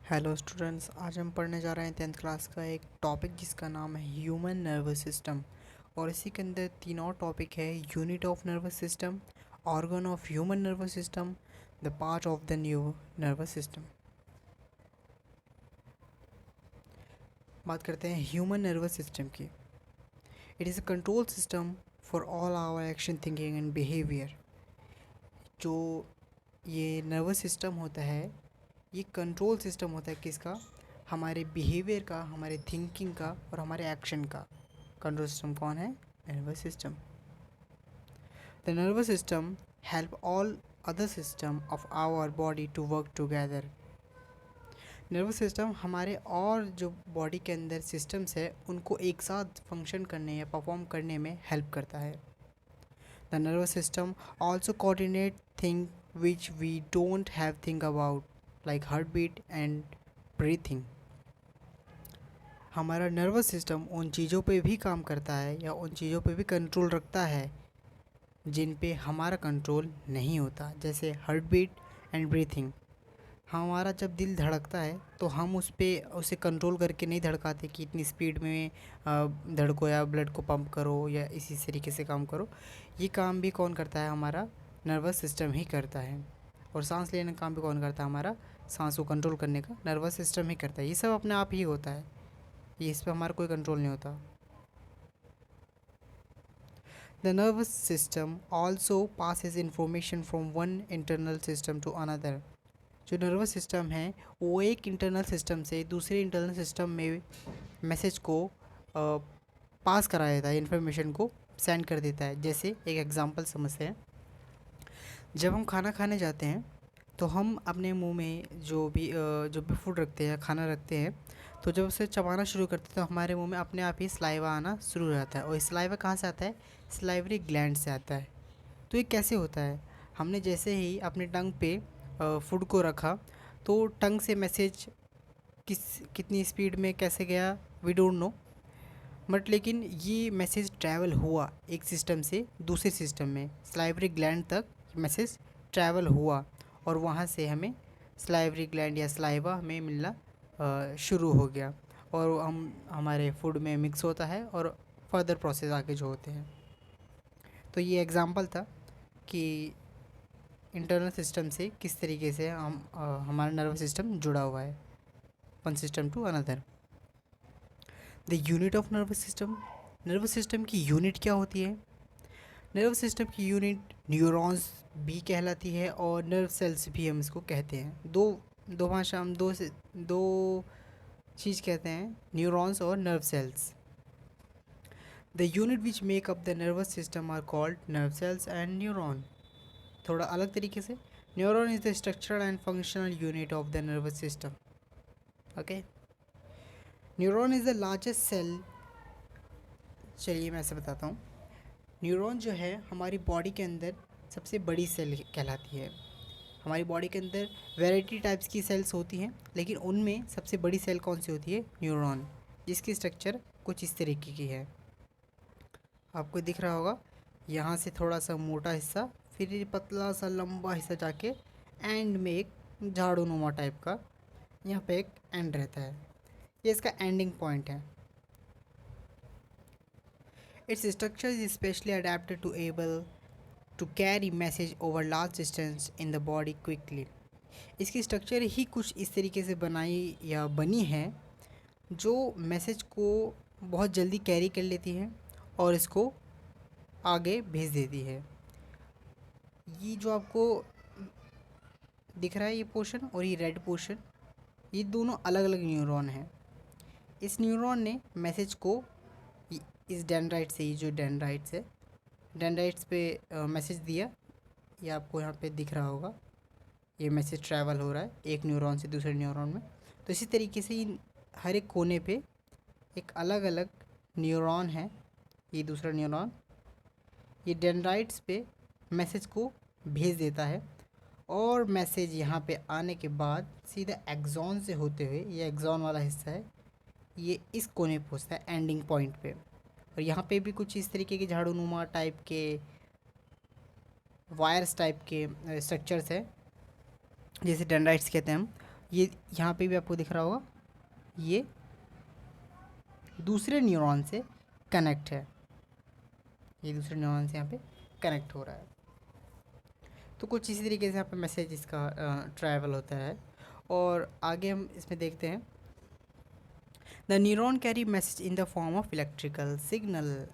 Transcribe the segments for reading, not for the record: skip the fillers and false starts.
Hello students, आज हम पढ़ने जा रहे हैं 10th क्लास का एक टॉपिक जिसका नाम है ह्यूमन नर्वस सिस्टम। और इसी के अंदर 3 और टॉपिक है: unit of nervous system, organ of human nervous system, the part of the new nervous system. बात करते हैं ह्यूमन नर्वस सिस्टम की। It is a control system for all our action, thinking and behaviour. जो ये nervous system होता है, ये control system होता है किसका? हमारे बिहेवियर का, हमारे थिंकिंग का और हमारे एक्शन का। कंट्रोल सिस्टम कौन है? Nervous system. The nervous system help all other system of our body to work together. Nervous system हमारे और जो बॉडी के अंदर सिस्टम्स है उनको एक साथ फंक्शन करने या परफॉर्म करने में हेल्प करता है। The nervous system also coordinate thing which we don't have think about, like heart beat and breathing. हमारा नर्वस सिस्टम उन चीज़ों पे भी काम करता है या उन चीज़ों पे भी कंट्रोल रखता है जिन पे हमारा कंट्रोल नहीं होता, जैसे हार्ट बीट एंड ब्रीथिंग। हमारा जब दिल धड़कता है तो हम उसे कंट्रोल करके नहीं धड़काते कि इतनी स्पीड में धड़को या ब्लड को पंप करो या इसी तरीके से काम करो। ये काम भी कौन करता है? हमारा नर्वस सिस्टम ही करता है। और सांस लेने का काम भी कौन करता है? हमारा सांस को कंट्रोल करने का नर्वस सिस्टम ही करता है। ये सब अपने आप ही होता है, ये इस पर हमारा कोई कंट्रोल नहीं होता। The nervous system also passes information from one internal system to another. जो नर्वस सिस्टम है वो एक इंटरनल सिस्टम से दूसरे इंटरनल सिस्टम में मैसेज को पास करा देता है, इन्फॉर्मेशन को सेंड कर देता है। जैसे एक एग्जांपल समझते हैं। जब हम खाना खाने जाते हैं तो हम अपने मुंह में जो भी फूड रखते हैं, खाना रखते हैं, तो जब उसे चबाना शुरू करते हैं तो हमारे मुंह में अपने आप ही सलाइवा आना शुरू हो जाता है। और सलाइवा कहाँ से आता है? सलाइवरी ग्लैंड से आता है। तो ये कैसे होता है? हमने जैसे ही अपने टंग पे फूड को रखा तो टंग से मैसेज कितनी स्पीड में कैसे गया, वी डोंट नो, बट लेकिन ये मैसेज ट्रैवल हुआ एक सिस्टम से दूसरे सिस्टम में, सलाइवरी ग्लैंड तक मैसेज ट्रैवल हुआ और वहाँ से हमें सलाइवरी ग्लैंड या सलाइवा हमें मिलना शुरू हो गया और हमारे फूड में मिक्स होता है और फर्दर प्रोसेस आगे जो होते हैं। तो ये एग्ज़ाम्पल था कि इंटरनल सिस्टम से किस तरीके से हमारा नर्वस सिस्टम जुड़ा हुआ है, one system to another. The unit of nervous system. Nervous system की यूनिट क्या होती है? नर्वस सिस्टम की यूनिट न्यूरॉन्स भी कहलाती है और नर्व सेल्स भी हम इसको कहते हैं। दो दो भाषा हम दो चीज़ कहते हैं, न्यूरॉन्स और nerve cells. The unit which make up the nervous system are called nerve cells and neuron. थोड़ा अलग तरीके से, neuron is the structural and functional unit of the nervous system. Okay, neuron is the largest cell. चलिए मैं ऐसे बताता हूँ। Neuron जो है हमारी बॉडी के अंदर सबसे बड़ी सेल कहलाती है। हमारी बॉडी के अंदर वैरायटी टाइप्स की सेल्स होती हैं, लेकिन उनमें सबसे बड़ी सेल कौन सी होती है? न्यूरॉन, जिसकी स्ट्रक्चर कुछ इस तरीके की है। आपको दिख रहा होगा, यहाँ से थोड़ा सा मोटा हिस्सा, फिर ये पतला सा लंबा हिस्सा जाके एंड में एक झाड़ू नुमा टाइप का यहाँ पे एक एंड रहता है। ये इसका एंडिंग पॉइंट है। Its structure is specially adapted to able to carry message over large distance in the body quickly. इसकी स्ट्रक्चर ही कुछ इस तरीके से बनाई या बनी है जो मैसेज को बहुत जल्दी कैरी कर लेती है और इसको आगे भेज देती है। ये जो आपको दिख रहा है ये पोर्शन और ये रेड पोर्शन, ये दोनों अलग अलग न्यूरॉन हैं। इस न्यूरॉन ने मैसेज को इस डेंड्राइट से, ये जो डेंड्राइट्स है, डेंड्राइट्स पे मैसेज दिया। ये आपको यहाँ पे दिख रहा होगा, ये मैसेज ट्रैवल हो रहा है एक न्यूरॉन से दूसरे न्यूरॉन में। तो इसी तरीके से इन हर एक कोने पे एक अलग अलग न्यूरॉन है। ये दूसरा न्यूरॉन ये डेंड्राइट्स पे मैसेज को भेज देता है और मैसेज यहाँ पे आने के बाद सीधा एक्सॉन से होते हुए, ये एक्सॉन वाला हिस्सा है, ये इस कोने पे पहुँचता है एंडिंग पॉइंट पे। और यहाँ पे भी कुछ इस तरीके के झाड़ू नुमा टाइप के वायर्स टाइप के स्ट्रक्चर्स है, जैसे डेंड्राइट्स कहते हैं हम। ये यहाँ पे भी आपको दिख रहा होगा, ये दूसरे न्यूरॉन से कनेक्ट है, ये दूसरे न्यूरॉन से यहाँ पे कनेक्ट हो रहा है। तो कुछ इसी तरीके से यहाँ पे मैसेज इसका ट्रैवल होता है। और आगे हम इसमें देखते हैं, the neuron carry message in the form of electrical signal.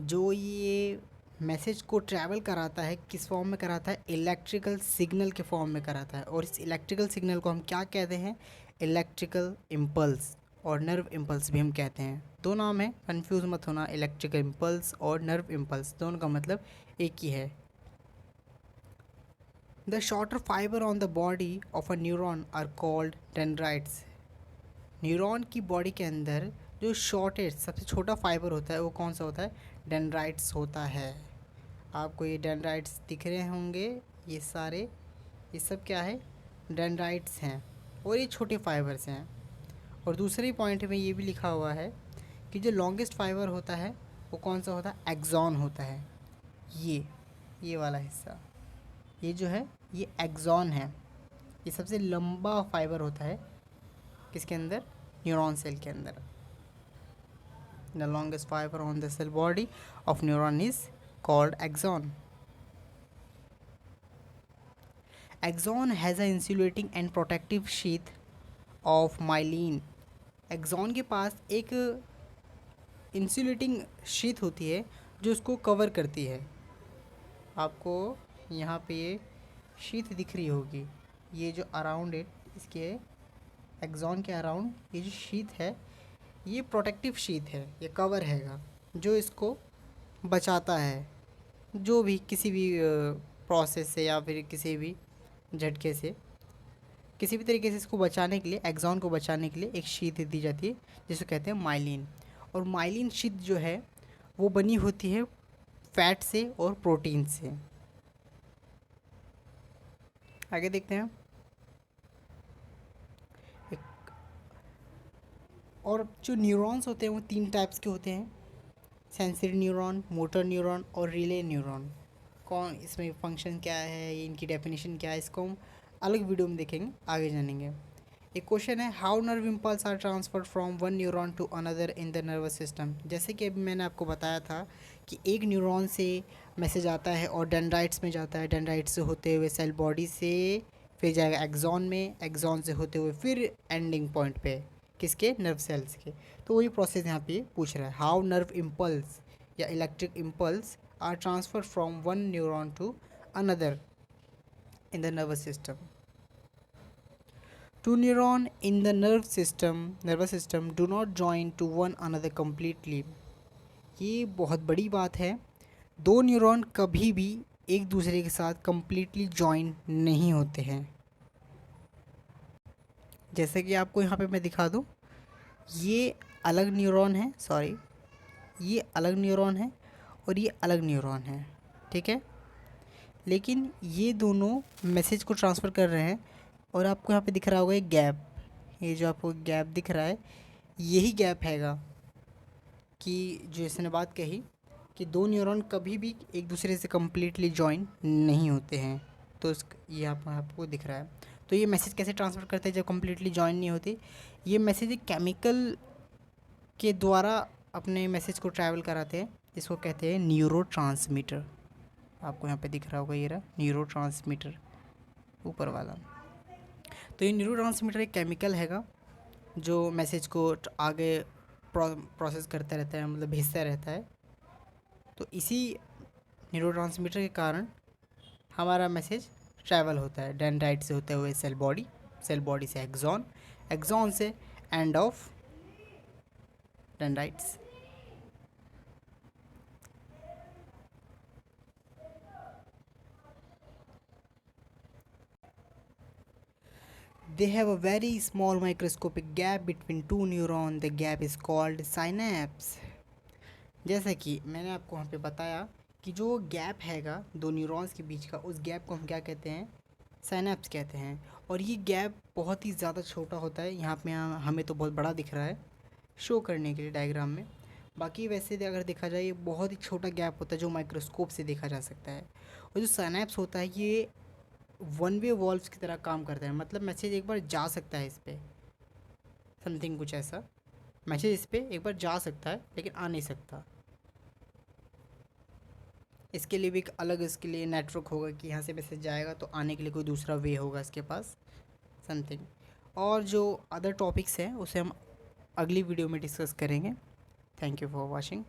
जो ये मैसेज को ट्रैवल कराता है किस फॉर्म में कराता है, इलेक्ट्रिकल सिग्नल के फॉर्म में कराता है। और इस इलेक्ट्रिकल सिग्नल को हम क्या कहते हैं, इलेक्ट्रिकल इम्पल्स और नर्व इम्पल्स भी हम कहते हैं। दो नाम है, कंफ्यूज मत होना, इलेक्ट्रिकल इम्पल्स और नर्व इम्पल्स दोनों का मतलब एक ही है। The shorter fibre on the body of a neuron are called dendrites. Neuron की बॉडी के अंदर जो शॉर्टेस्ट सबसे छोटा फाइबर होता है वो कौन सा होता है, डेंड्राइट्स होता है। आपको ये डेंड्राइट्स दिख रहे होंगे, ये सारे, ये सब क्या है, डेंड्राइट्स हैं और ये छोटे फाइबर्स हैं। और दूसरे पॉइंट में ये भी लिखा हुआ है कि जो लॉन्गेस्ट फाइबर होता है वो कौन सा होता है, एक्सॉन होता है। ये वाला हिस्सा, ये जो है ये एक्सॉन है, ये सबसे लंबा फाइबर होता है किसके अंदर, न्यूरॉन सेल के अंदर। The longest fibre on the cell body of neuron is called axon. Axon has an insulating and protective sheath of myelin. Axon के पास एक इंसुलेटिंग शीथ होती है जो उसको कवर करती है। आपको यहाँ पे ये शीथ दिख रही होगी, ये जो अराउंड इट, इसके एक्सॉन के अराउंड ये जो शीथ है ये प्रोटेक्टिव शीथ है, ये कवर हैगा जो इसको बचाता है जो भी किसी भी प्रोसेस से या फिर किसी भी झटके से, किसी भी तरीके से इसको बचाने के लिए, एक्सॉन को बचाने के लिए एक शीट दी जाती है जिसको कहते हैं माइलिन। और माइलिन शीट जो है वो बनी होती है फैट से और प्रोटीन से। आगे देखते हैं। और जो न्यूरॉन्स होते हैं वो 3 टाइप्स के होते हैं, सेंसरी न्यूरॉन, मोटर न्यूरॉन और रिले न्यूरॉन। कौन इसमें फंक्शन क्या है, ये इनकी डेफिनेशन क्या है, इसको हम अलग वीडियो में देखेंगे, आगे जानेंगे। एक क्वेश्चन है, how nerve impulse are transferred from one neuron to another in the nervous system. जैसे कि अभी मैंने आपको बताया था कि एक न्यूरॉन से मैसेज आता है और डेंड्राइट्स में जाता है, डेंड्राइट्स से होते हुए सेल बॉडी से फिर जाएगा एक्सॉन में, एक्सॉन से होते हुए फिर एंडिंग पॉइंट पे किसके, नर्व सेल्स के। तो वही प्रोसेस यहाँ पे पूछ रहा है, हाउ नर्व इम्पल्स या electric impulse are transfer from one neuron to another in the nervous system. Two neurons in the nervous system do not join to one another completely. ये बहुत बड़ी बात है, दो न्यूरॉन कभी भी एक दूसरे के साथ completely join नहीं होते हैं। जैसे कि आपको यहाँ पे मैं दिखा दूँ, ये अलग न्यूरॉन है, सॉरी, ये अलग न्यूरॉन है और ये अलग न्यूरॉन है, ठीक है। लेकिन ये दोनों मैसेज को ट्रांसफ़र कर रहे हैं। और आपको यहाँ पे दिख रहा होगा एक गैप, ये जो आपको गैप दिख रहा है यही गैप हैगा कि जो इसने बात कही कि दो न्यूरॉन कभी भी एक दूसरे से कम्प्लीटली जॉइन नहीं होते हैं। तो ये आपको दिख रहा है। तो ये मैसेज कैसे ट्रांसफ़र करते हैं जब कम्प्लीटली जॉइन नहीं होते, ये मैसेज एक केमिकल के द्वारा अपने मैसेज को ट्रैवल कराते हैं, जिसको कहते हैं न्यूरोट्रांसमीटर। आपको यहाँ पे दिख रहा होगा, ये रहा न्यूरोट्रांसमीटर ऊपर वाला। तो ये न्यूरोट्रांसमीटर एक केमिकल हैगा जो मैसेज को आगे प्रोसेस करता रहता है, मतलब भेजता रहता है। तो इसी न्यूरोट्रांसमीटर के कारण हमारा मैसेज ट्रैवल होता है डेंड्राइट से होते हुए सेल बॉडी, सेल बॉडी से एक्सॉन, एक्सॉन से end of dendrites. They have a very small microscopic gap between two neurons. The gap is called synapse. जैसा कि मैंने आपको वहाँ पे बताया कि जो गैप हैगा दो न्यूरॉन्स के बीच का, उस गैप को हम क्या कहते हैं, साइनैप्स कहते हैं। और ये गैप बहुत ही ज़्यादा छोटा होता है। यहाँ पे हमें तो बहुत बड़ा दिख रहा है शो करने के लिए डायग्राम में, बाकी वैसे अगर देखा जाए ये बहुत ही छोटा गैप होता है जो माइक्रोस्कोप से देखा जा सकता है। और जो साइनैप्स होता है ये वन वे वॉल्व्स की तरह काम करता है, मतलब मैसेज एक बार जा सकता है इस पर, समथिंग कुछ ऐसा। मैसेज इस पर एक बार जा सकता है लेकिन आ नहीं सकता। इसके लिए भी एक अलग इसके लिए नेटवर्क होगा कि यहाँ से मैसेज जाएगा तो आने के लिए कोई दूसरा वे होगा इसके पास, समथिंग। और जो अदर टॉपिक्स हैं उसे हम अगली वीडियो में डिस्कस करेंगे। Thank you for watching.